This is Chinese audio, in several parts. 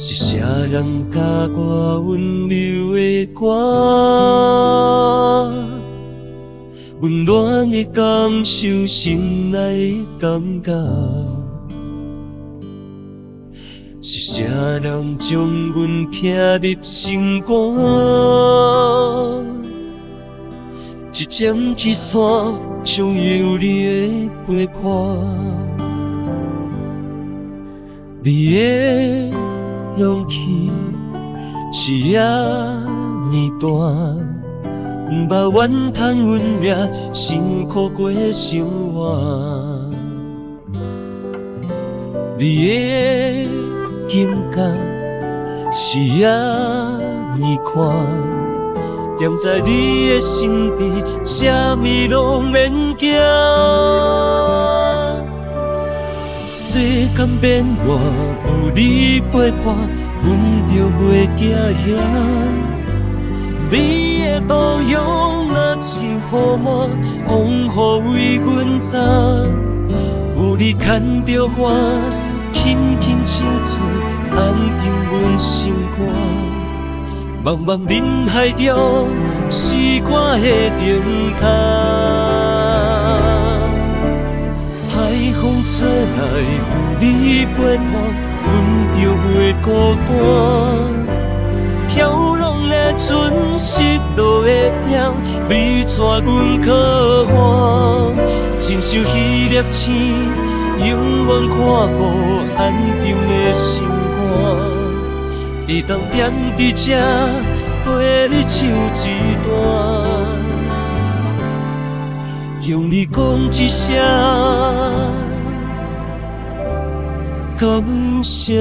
是啥人教我温柔的歌，温暖的感受心内的感觉。是啥人将阮刻入心肝？一针一线将有你的陪伴，你的勇气是遐尼大，不捌怨叹阮命辛苦过生活，你的感觉是遐尼宽，踮在你的身边，啥物拢免惊。世间变化有你陪伴，阮就袂惊遐。你的保佑若像雨满，风雨为阮洒。有你牵着我，轻轻唱出安定阮心肝。茫茫人海中，是我的灯塔。海风吹来，有你陪伴，阮就袂孤单。飘浪的船，失落的鸟，你带阮靠岸。亲像彼粒星，永远看顾安定的心肝。会当踮伫这，陪你唱一段，向你讲一声感谢。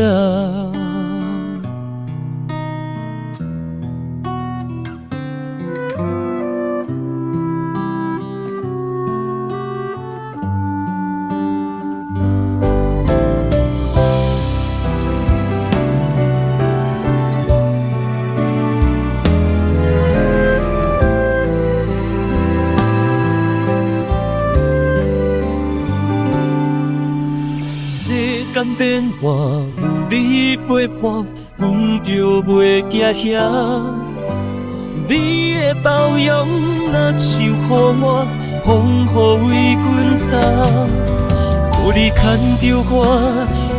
世间变化有你陪伴，阮就袂惊遐。你的包容若像雨满，风雨为阮洒。有你牵着我，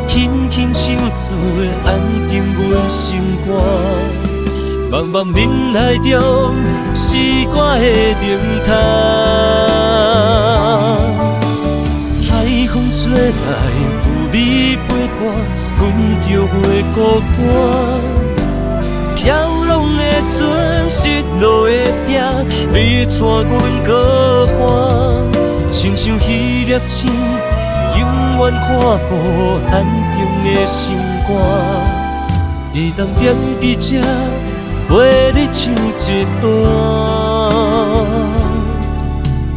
轻轻唱出安定阮心肝。茫茫人海中，是我的灯塔。海风吹来，有你陪伴，阮就袂孤单。飘浪的船，失落的蝶，你带阮靠岸。亲像彼粒星，永远看顾安定的心肝。会当踮伫这，陪你唱一段，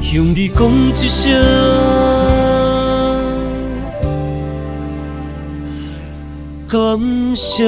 向你讲一声。感谢。